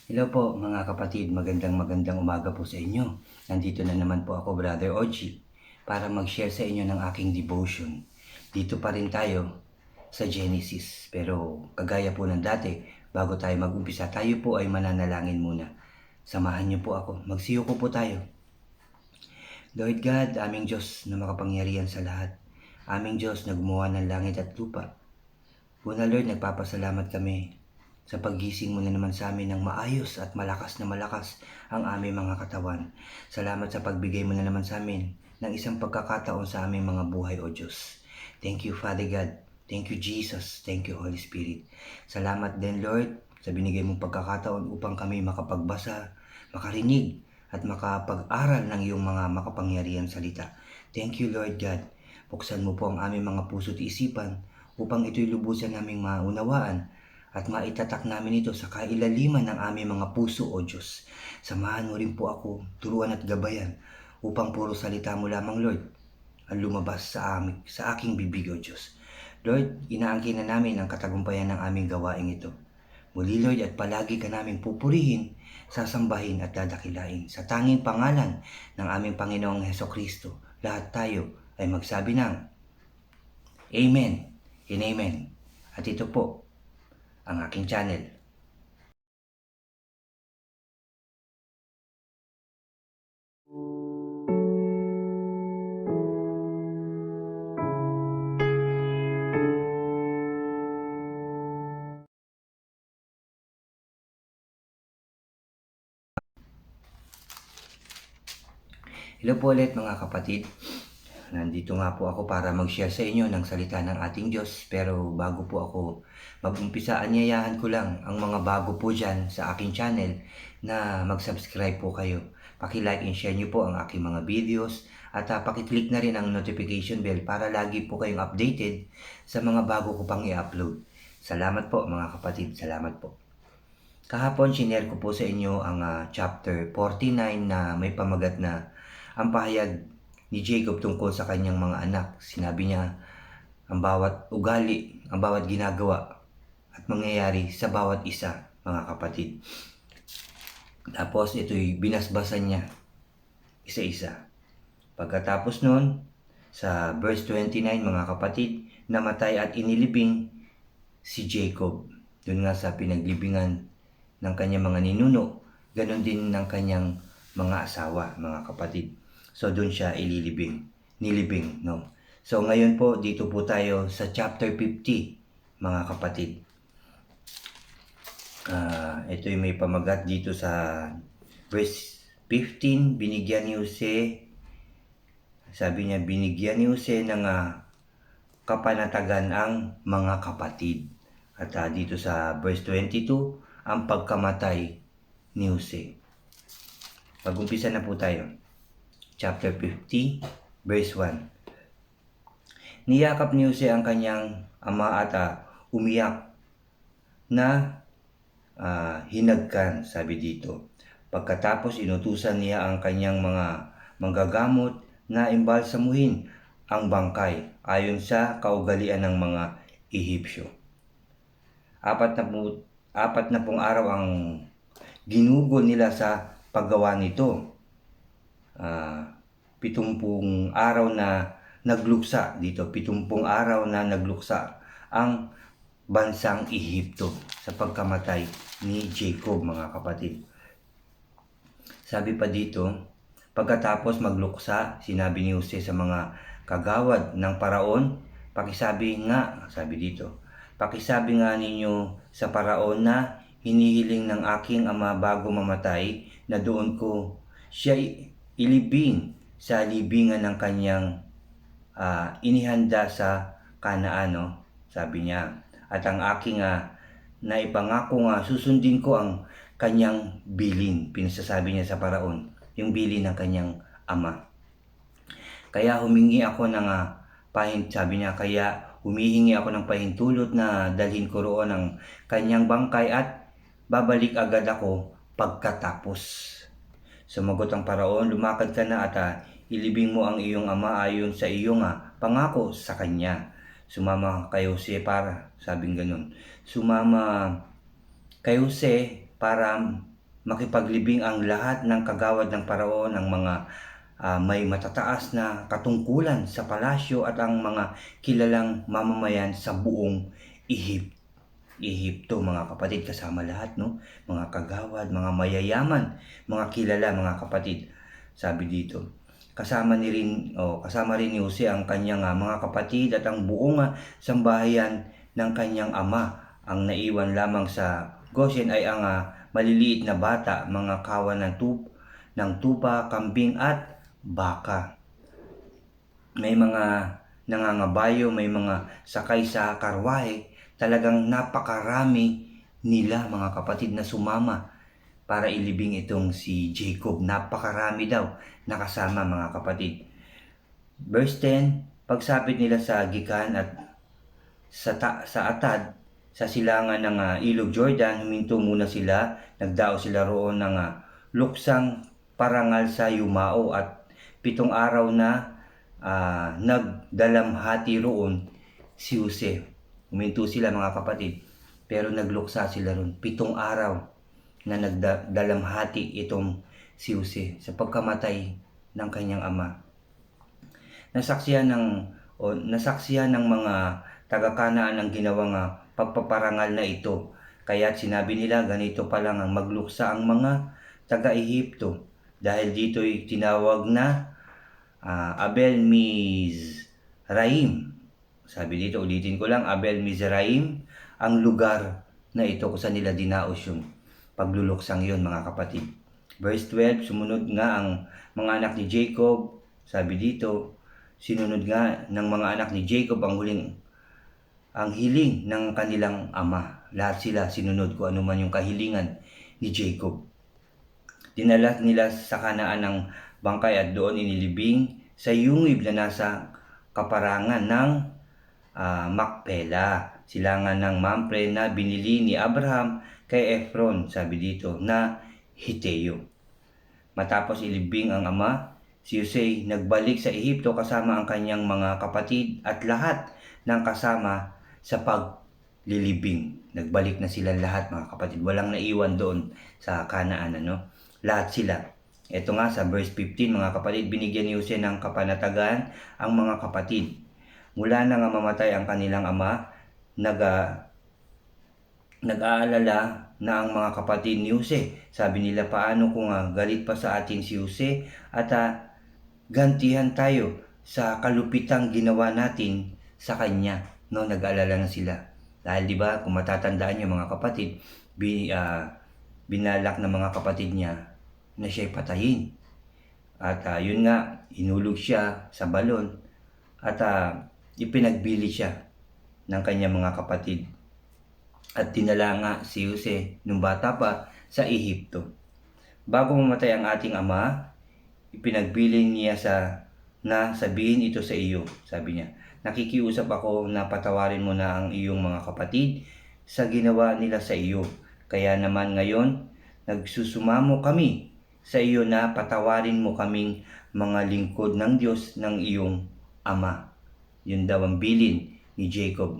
Hello po mga kapatid, magandang umaga po sa inyo. Nandito na naman po ako, Brother Oji, para mag-share sa inyo ng aking devotion. Dito pa rin tayo sa Genesis, pero kagaya po ng dati, bago tayo mag-umpisa, tayo po ay mananalangin muna. Samahan niyo po ako, magsiyuko po tayo. Lord God, aming Diyos na makapangyarihan sa lahat. Aming Diyos na gumawa ng langit at lupa. Una Lord, nagpapasalamat kami sa paggising mo na naman sa amin ng maayos at malakas na malakas ang aming mga katawan. Salamat sa pagbigay mo na naman sa amin ng isang pagkakataon sa aming mga buhay, O Diyos. Thank you, Father God. Thank you, Jesus. Thank you, Holy Spirit. Salamat din, Lord, sa binigay mong pagkakataon upang kami makapagbasa, makarinig, at makapag-aral ng iyong mga makapangyarihan salita. Thank you, Lord God. Buksan mo po ang aming mga puso't isipan upang ito'y lubusan naming maunawaan at maitatak namin ito sa kailaliman ng aming mga puso, O Diyos. Samahan mo rin po ako, turuan at gabayan upang puro salita mo lamang, Lord, ang lumabas sa aking bibig, O Diyos. Lord, inaangkin na namin ang katagumpayan ng aming gawaing ito. Muli, Lord, at palagi ka namin pupurihin, sasambahin at dadakilain. Sa tanging pangalan ng aming Panginoong Hesukristo, lahat tayo ay magsabi ng Amen and Amen. At ito po ang aking channel. Hello po ulit mga kapatid. Nandito nga po ako para mag-share sa inyo ng salita ng ating Diyos. Pero bago po ako mag-umpisa, anyayahan ko lang ang mga bago po dyan sa aking channel na mag-subscribe po kayo. Paki-like and share nyo po ang aking mga videos at paki-click na rin ang notification bell para lagi po kayong updated sa mga bago ko pang i-upload. Salamat po mga kapatid, salamat po. Kahapon, sinare ko po sa inyo ang chapter 49 na may pamagat na ang pahayag ni Jacob tungkol sa kanyang mga anak. Sinabi niya ang bawat ugali, ang bawat ginagawa at mangyayari sa bawat isa, mga kapatid. Tapos ito'y binasbasan niya isa-isa. Pagkatapos nun, sa verse 29, mga kapatid, namatay at inilibing si Jacob. Doon nga sa pinaglibingan ng kanyang mga ninuno, ganon din ng kanyang mga asawa, mga kapatid. So doon siya nilibing, no? So ngayon po, dito po tayo sa chapter 50, mga kapatid. Ito'y may pamagat dito sa verse 15, binigyan ni Jose, sabi niya, binigyan ni Jose ng kapanatagan ang mga kapatid. At dito sa verse 22, ang pagkamatay ni Jose. Mag-umpisa na po tayo. Chapter 50, verse 1. Niyakap ni Jose ang kanyang ama at umiyak na hinagkan, sabi dito. Pagkatapos inutusan niya ang kanyang mga manggagamot na imbalsamuhin ang bangkay ayon sa kaugalian ng mga Ehipsyo. 40 araw ang ginugol nila sa paggawa nito. 70 araw na nagluksa dito, 70 araw na nagluksa ang bansang Ehipto sa pagkamatay ni Jacob, mga kapatid. Sabi pa dito, pagkatapos magluksa, sinabi ni Jose sa mga kagawad ng paraon, pakisabi nga, sabi dito, pakisabi nga ninyo sa paraon na hinihiling ng aking ama bago mamatay na doon ko siya ilibing sa libingan ng kanyang inihanda sa Kanaan, no? Sabi niya, at ang aking naipangako susundin ko ang kanyang bilin. Pinasasabi niya sa paraon, yung bilin ng kanyang ama. Kaya humingi ako ng sabi niya, kaya humihingi ako ng pahintulot na dalhin ko roon ang kanyang bangkay at babalik agad ako pagkatapos. Sumagot ang paraon, lumakad ka na at ilibing mo ang iyong ama ayon sa iyong pangako sa kanya. Sumama kay Jose para, sabing ganun, sumama kay Jose para makipaglibing ang lahat ng kagawad ng Paraon, ang mga may matataas na katungkulan sa palasyo at ang mga kilalang mamamayan sa buong Ehipto, mga kapatid, kasama lahat, no? Mga kagawad, mga mayayaman, mga kilala, mga kapatid. Sabi dito, kasama rin ni Jose ang kanyang mga kapatid at ang buong sambahayan ng kanyang ama. Ang naiwan lamang sa Goshen ay ang maliliit na bata, mga kawan ng tupa, kambing at baka. May mga nangangabayo, may mga sakay sa karwahe. Talagang napakarami nila, mga kapatid, na sumama para ilibing itong si Jacob. Napakarami daw nakasama, mga kapatid. Verse 10, pagsapit nila sa Gikan at sa Atad, sa silangan ng Ilog Jordan, huminto muna sila. Nagdao sila roon ng luksang parangal sa Yumao at 7 araw na nagdalamhati roon si Jose. Huminto sila, mga kapatid, pero nagluksa sila roon. 7 araw na nagdalamhati itong si Jose sa pagkamatay ng kanyang ama. Nasaksihan ng mga taga-Kanaan ang ginawang pagpaparangal na ito. Kaya sinabi nila, ganito pa lang ang magluksa ang mga taga-Ehipto. Dahil dito'y tinawag na Abel Mizraim. Sabi dito, ulitin ko lang, Abel Mizraim, ang lugar na ito kung saan nila dinaos yung pagluluksang yun, mga kapatid. Verse 12, sumunod nga ang mga anak ni Jacob. Sabi dito, sinunod nga ng mga anak ni Jacob ang hiling ng kanilang ama. Lahat sila sinunod kung ano man yung kahilingan ni Jacob. Dinala nila sa Kanaan ng bangkay at doon inilibing sa yungib na nasa kaparangan ng Makpela, silangan ng Mamre na binili ni Abraham kay Ephron, sabi dito, na Hiteo. Matapos ilibing ang ama, si Jose nagbalik sa Ehipto kasama ang kanyang mga kapatid at lahat ng kasama sa paglilibing. Nagbalik na sila lahat, mga kapatid. Walang naiwan doon sa Kanaan, Lahat sila. Ito nga sa verse 15, mga kapatid, binigyan ni Jose ng kapanatagan ang mga kapatid. Mula na nga mamatay ang kanilang ama, nag-aalala na ang mga kapatid ni Jose. Sabi nila, paano kung galit pa sa atin si Jose at gantihan tayo sa kalupitang ginawa natin sa kanya. Nag-aalala na sila. Dahil di ba, kung matatandaan niyo, mga kapatid, binalak ng mga kapatid niya na siya'y patayin. At yun nga, inulog siya sa balon at ipinagbili siya ng kanyang mga kapatid. At dinala nga si Jose nung bata pa sa Ehipto. Bago mamatay ang ating ama, ipinagbili niya na sabihin ito sa iyo, sabi niya. Nakikiusap ako na patawarin mo na ang iyong mga kapatid sa ginawa nila sa iyo. Kaya naman ngayon, nagsusumamo kami sa iyo na patawarin mo kaming mga lingkod ng Diyos ng iyong ama. Yun daw ang bilin ni Jacob,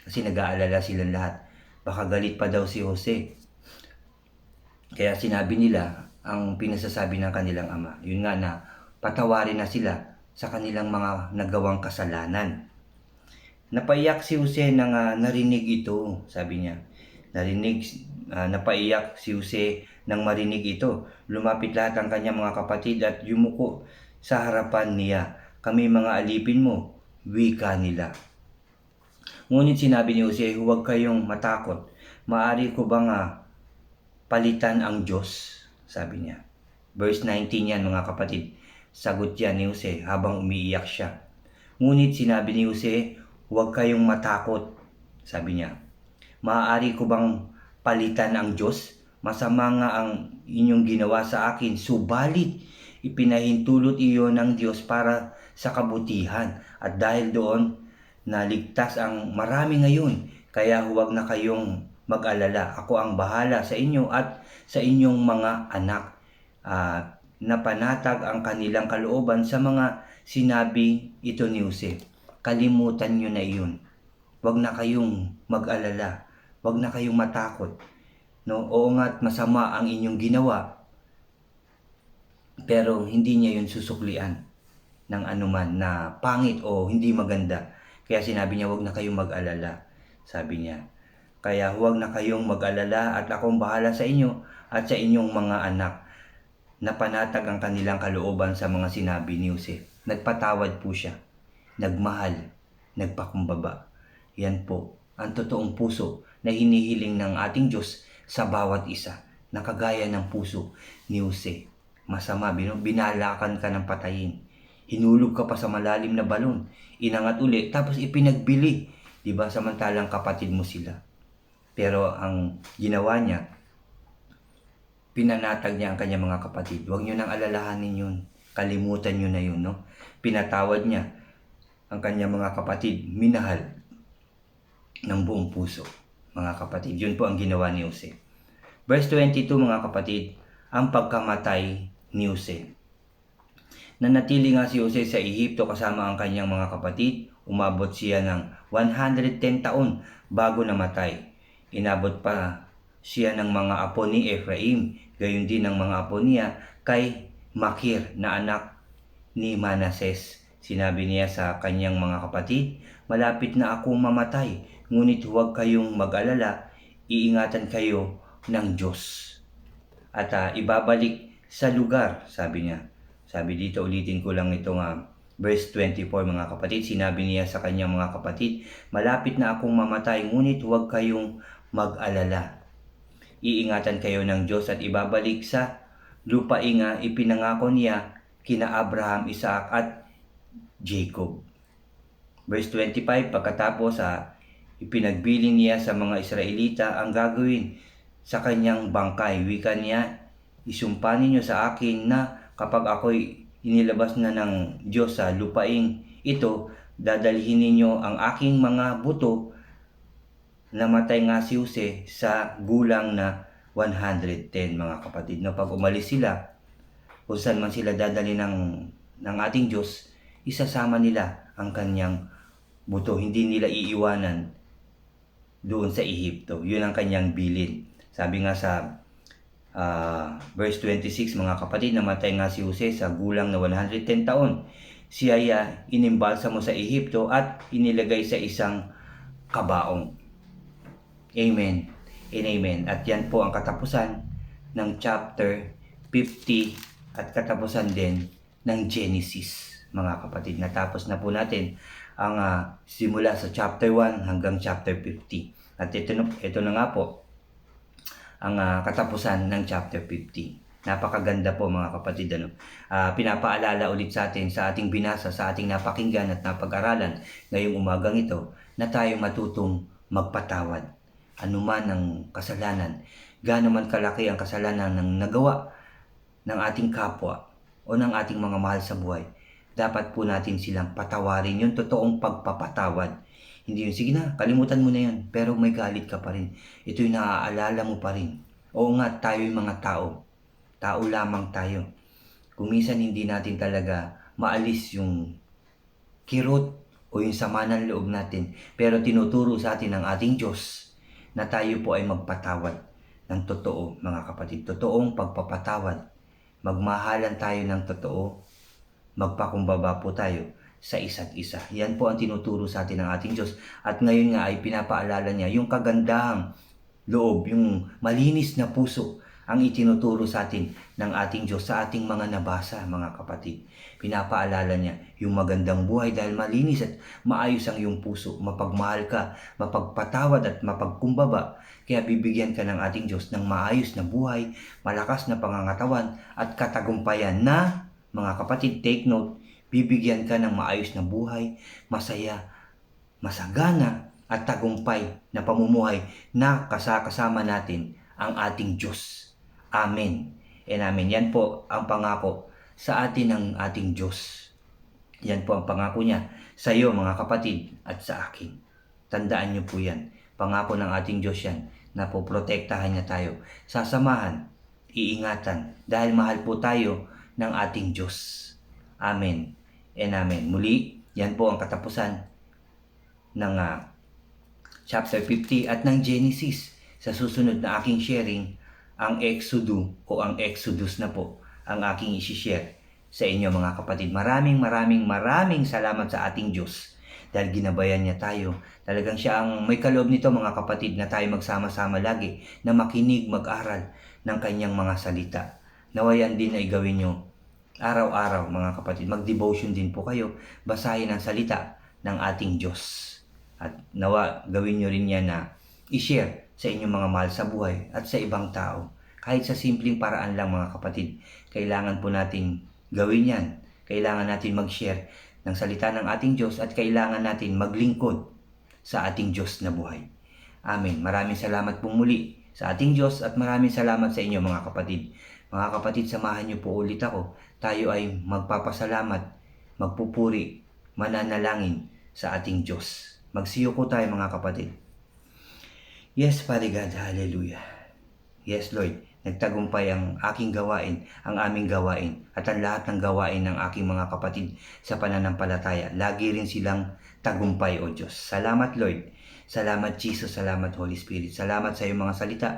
Kasi nag-aalala silang lahat. Baka galit pa daw si Jose. Kaya sinabi nila ang pinasasabi ng kanilang ama. Yun nga na patawarin na sila sa kanilang mga nagawang kasalanan. Napaiyak si Jose nang narinig ito, sabi niya. Napaiyak si Jose nang marinig ito. Lumapit lahat ang kanyang mga kapatid at yumuko sa harapan niya. Kami mga alipin mo, wika nila. Ngunit sinabi ni Jose, huwag kayong matakot. Maari ko bang palitan ang Diyos? Sabi niya. Verse 19 yan, mga kapatid. Sagot yan ni Jose habang umiiyak siya. Ngunit sinabi ni Jose, huwag kayong matakot. Sabi niya, maaari ko bang palitan ang Diyos? Masama nga ang inyong ginawa sa akin, subalit ipinahintulot iyon ng Diyos para sa kabutihan. At dahil doon, naligtas ang marami ngayon. Kaya huwag na kayong mag-alala. Ako ang bahala sa inyo at sa inyong mga anak. Napanatag ang kanilang kalooban sa mga sinabi ito ni Jose. Kalimutan nyo na iyon. Huwag na kayong mag-alala. Huwag na kayong matakot. No? Oo nga't masama ang inyong ginawa, pero hindi niya yun susuklian ng anuman na pangit o hindi maganda. Kaya sinabi niya, huwag na kayong mag-alala. Sabi niya, kaya huwag na kayong mag-alala at akong bahala sa inyo at sa inyong mga anak. Napanatag ang kanilang kalooban sa mga sinabi ni Jose. Nagpatawad po siya, nagmahal, nagpakumbaba. Yan po ang totoong puso na hinihiling ng ating Diyos sa bawat isa, na kagaya ng puso ni Jose. Masama, binalakan ka ng patayin. Hinulog ka pa sa malalim na balon. Inangat uli, tapos ipinagbili. Diba? Samantalang kapatid mo sila. Pero ang ginawa niya, pinanatag niya ang kanyang mga kapatid. Huwag niyo nang alalahanin yun. Kalimutan niyo na yun, no? Pinatawad niya ang kanyang mga kapatid. Minahal ng buong puso, mga kapatid. Yun po ang ginawa ni Jose. Verse 22, mga kapatid, ang pagkamatay ni Jose. Nanatili nga si Jose sa Ehipto kasama ang kanyang mga kapatid. Umabot siya ng 110 taon bago namatay. Inabot pa siya ng mga apo ni Ephraim, gayon din ng mga apo niya kay Makir na anak ni Manases. Sinabi niya sa kanyang mga kapatid, malapit na akong mamatay, ngunit huwag kayong mag-alala, iingatan kayo ng Diyos. At ibabalik sa lugar, sabi niya. Sabi dito, ulitin ko lang itong verse 24, mga kapatid. Sinabi niya sa kanyang mga kapatid, malapit na akong mamatay, ngunit huwag kayong mag-alala. Iingatan kayo ng Diyos at ibabalik sa lupaing ipinangako niya kina Abraham, Isaac at Jacob. Verse 25, pagkatapos ipinagbilin niya sa mga Israelita ang gagawin sa kanyang bangkay. Wika niya, isumpa ninyo sa akin na kapag ako'y inilabas na ng Diyos sa lupaing ito, dadalhin ninyo ang aking mga buto. Namatay nga si Jose sa gulang na 110, mga kapatid. No, pag umalis sila, kung saan man sila dadali ng ating Diyos, isasama nila ang kanyang buto. Hindi nila iiwanan doon sa Ehipto. Yun ang kanyang bilin. Sabi nga sa verse 26, mga kapatid, namatay nga si Jose sa gulang na 110 taon. Siya ay inimbalsamo sa Ehipto at inilagay sa isang kabaong. Amen and amen. At yan po ang katapusan ng chapter 50 at katapusan din ng Genesis, mga kapatid. Natapos na po natin ang simula sa chapter 1 hanggang chapter 50. At ito na nga po ang katapusan ng chapter 50. Napakaganda po, mga kapatid. Pinapaalala ulit sa atin sa ating binasa, sa ating napakinggan at napag-aralan ngayong umagang ito, na tayo matutong magpatawad. Anuman ang kasalanan, gaano man kalaki ang kasalanan ng nagawa ng ating kapwa o ng ating mga mahal sa buhay, dapat po natin silang patawarin. Yung totoong pagpapatawad. Hindi yun, sige na, kalimutan mo na yun, pero may galit ka pa rin. Ito yung naaalala mo pa rin. Oo nga, tayo yung mga tao. Tao lamang tayo. Kung minsan hindi natin talaga maalis yung kirot o yung sama ng loob natin, pero tinuturo sa atin ng ating Diyos na tayo po ay magpatawad ng totoo, mga kapatid. Totoong pagpapatawad. Magmahalan tayo ng totoo. Magpakumbaba po tayo sa isa't isa. Yan po ang tinuturo sa atin ng ating Diyos. At ngayon nga ay pinapaalala niya yung kagandahang loob, yung malinis na puso ang itinuturo sa atin ng ating Diyos sa ating mga nabasa, mga kapatid. Pinapaalala niya yung magandang buhay dahil malinis at maayos ang iyong puso. Mapagmahal ka, mapagpatawad at mapagkumbaba. Kaya bibigyan ka ng ating Diyos ng maayos na buhay, malakas na pangangatawan at katagumpayan na, mga kapatid, take note, bibigyan ka ng maayos na buhay, masaya, masagana at tagumpay na pamumuhay na kasama natin ang ating Diyos. Amen and amen. Yan po ang pangako sa atin ng ating Diyos. Yan po ang pangako niya sa iyo, mga kapatid, at sa akin. Tandaan niyo po yan. Pangako ng ating Diyos yan na po protektahan niya tayo. Sasamahan, iingatan, dahil mahal po tayo ng ating Diyos. Amen and amen. Muli, yan po ang katapusan ng chapter 50 at ng Genesis. Sa susunod na aking sharing, ang Exodus na po ang aking isi-share sa inyo mga kapatid. Maraming salamat sa ating Diyos dahil ginabayan niya tayo. Talagang siya ang may kaloob nito mga kapatid na tayo magsama-sama lagi na makinig, mag-aral ng kanyang mga salita. Nawayan din ay gawin nyo araw-araw mga kapatid. Mag-devotion din po kayo. Basahin ang salita ng ating Diyos. At nawa gawin nyo rin yan na i-share sa inyong mga mahal sa buhay at sa ibang tao. Kahit sa simpleng paraan lang mga kapatid. Kailangan po natin gawin yan. Kailangan natin mag-share ng salita ng ating Diyos at kailangan natin maglingkod sa ating Diyos na buhay. Amen. Maraming salamat po muli sa ating Diyos at maraming salamat sa inyo mga kapatid. Mga kapatid, samahan niyo po ulit ako. Tayo ay magpapasalamat, magpupuri, mananalangin sa ating Diyos. Magsiyoko tayo mga kapatid. Yes, Father God, hallelujah. Yes, Lord, nagtagumpay ang aking gawain, ang aming gawain, at ang lahat ng gawain ng aking mga kapatid sa pananampalataya. Lagi rin silang tagumpay, O Diyos. Salamat, Lord. Salamat, Jesus. Salamat, Holy Spirit. Salamat sa iyong mga salita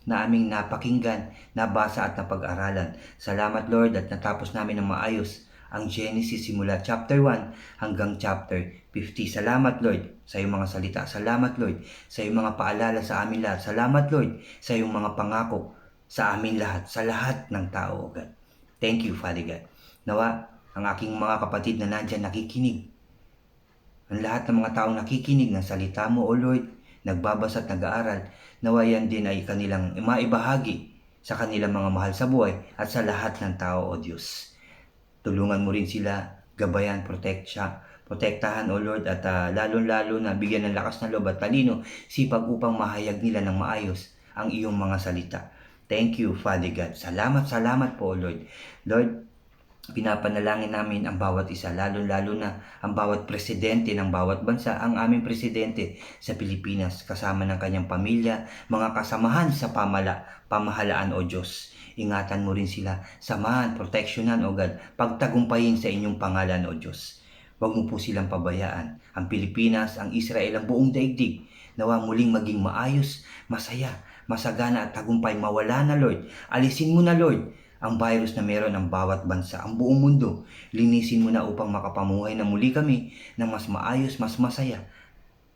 na aming napakinggan, nabasa at napag-aralan. Salamat, Lord, at natapos namin ng maayos ang Genesis simula chapter 1 hanggang chapter 50. Salamat, Lord, sa iyong mga salita. Salamat, Lord, sa iyong mga paalala sa amin lahat. Salamat, Lord, sa iyong mga pangako sa amin lahat, sa lahat ng tao, O God. Thank you, Father God. Nawa, ang aking mga kapatid na nandyan nakikinig, ang lahat ng mga taong nakikinig ng salita mo, O Lord, nagbabasa at nag-aaral, nawa yan din ay kanilang maibahagi sa kanilang mga mahal sa buhay at sa lahat ng tao, O Diyos. Tulungan mo rin sila, gabayan, protektahan, O Lord, at lalong-lalo na bigyan ng lakas ng loob at talino, sipag upang mahayag nila ng maayos ang iyong mga salita. Thank you, Father God. Salamat po, O Lord. Lord, pinapanalangin namin ang bawat isa, lalo-lalo na ang bawat presidente ng bawat bansa, ang aming presidente sa Pilipinas, kasama ng kanyang pamilya, mga kasamahan sa pamahalaan, O Diyos. Ingatan mo rin sila, samahan, proteksyonan, O God, pagtagumpayin sa inyong pangalan, O Diyos. Huwag mo po silang pabayaan. Ang Pilipinas, ang Israel, ang buong daigdig, nawa muling maging maayos, masaya, masagana at tagumpay. Mawala na, Lord. Alisin mo na, Lord, ang virus na meron ng bawat bansa, ang buong mundo. Linisin mo na upang makapamuhay na muli kami ng mas maayos, mas masaya,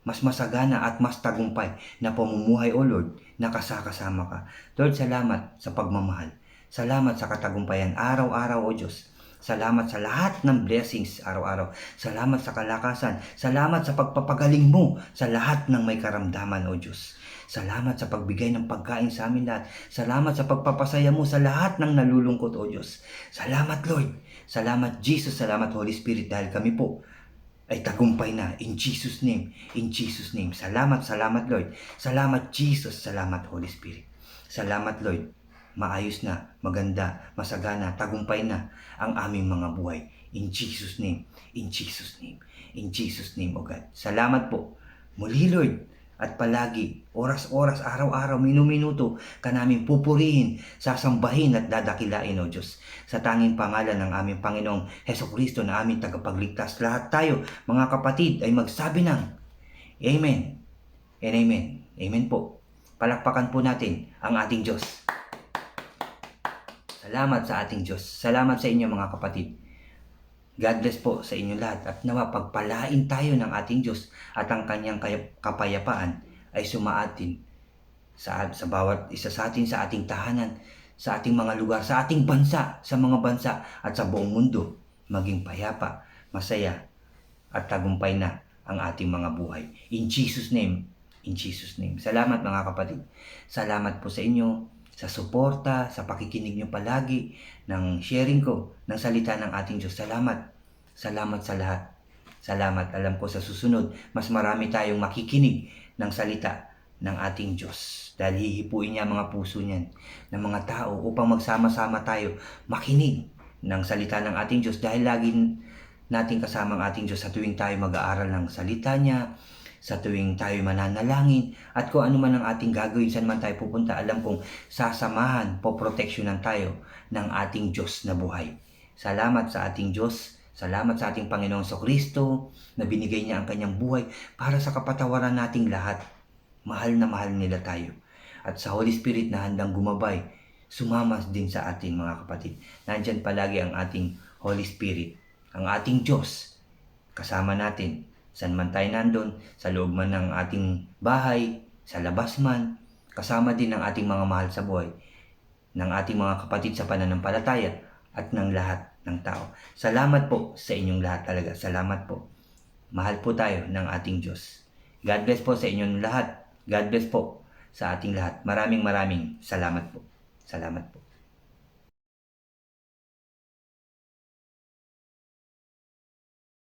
mas masagana at mas tagumpay na pamumuhay, O Lord, na kasama ka. Lord, salamat sa pagmamahal. Salamat sa katagumpayan araw-araw, O Diyos. Salamat sa lahat ng blessings araw-araw. Salamat sa kalakasan. Salamat sa pagpapagaling mo sa lahat ng may karamdaman, O Diyos. Salamat sa pagbigay ng pagkain sa amin lahat. Salamat sa pagpapasaya mo sa lahat ng nalulungkot, O Diyos. Salamat, Lord. Salamat, Jesus. Salamat, Holy Spirit, dahil kami po ay tagumpay na. In Jesus' name. In Jesus' name. Salamat, Lord. Salamat, Jesus. Salamat, Holy Spirit. Salamat, Lord. Maayos na, maganda, masagana, tagumpay na ang aming mga buhay. In Jesus' name. In Jesus' name. In Jesus' name, O God. Salamat po. Muli, Lord. At palagi, oras-oras, araw-araw, minuminuto, ka namin pupurihin, sasambahin at dadakilain, O Diyos. Sa tanging pangalan ng aming Panginoong Hesukristo na aming tagapagligtas, lahat tayo, mga kapatid, ay magsabi ng Amen and Amen. Amen po. Palakpakan po natin ang ating Diyos. Salamat sa ating Diyos. Salamat sa inyo mga kapatid. God bless po sa inyo lahat at nawa pagpalain tayo ng ating Diyos at ang kanyang kapayapaan ay sumaatin sa bawat isa sa atin, sa ating tahanan, sa ating mga lugar, sa ating bansa, sa mga bansa at sa buong mundo. Maging payapa, masaya at tagumpay na ang ating mga buhay. In Jesus' name. In Jesus' name. Salamat mga kapatid. Salamat po sa inyo, sa suporta, sa pakikinig nyo palagi ng sharing ko ng salita ng ating Diyos. Salamat. Salamat sa lahat. Salamat. Alam ko sa susunod, mas marami tayong makikinig ng salita ng ating Diyos. Dahil hihipuin niya mga puso niyan ng mga tao upang magsama-sama tayo makinig ng salita ng ating Diyos. Dahil lagi natin kasama ang ating Diyos sa tuwing tayo mag-aaral ng salita niya, sa tuwing tayo mananalangin, at kung ano man ang ating gagawin, saan man tayo pupunta, alam kong sasamahan, poproteksyonan tayo ng ating Diyos na buhay. Salamat sa ating Diyos, salamat sa ating Panginoong Kristo na binigay niya ang kanyang buhay para sa kapatawaran nating lahat. Mahal na mahal nila tayo. at sa Holy Spirit na handang gumabay, sumama din sa atin mga kapatid. Nandyan palagi ang ating Holy Spirit, ang ating Diyos, kasama natin. Saan man tayo nandun, sa loob man ng ating bahay, sa labas man, kasama din ang ating mga mahal sa buhay, ng ating mga kapatid sa pananampalataya at ng lahat ng tao. Salamat po sa inyong lahat talaga. Salamat po. Mahal po tayo ng ating Diyos. God bless po sa inyong lahat. God bless po sa ating lahat. Maraming salamat po. Salamat po.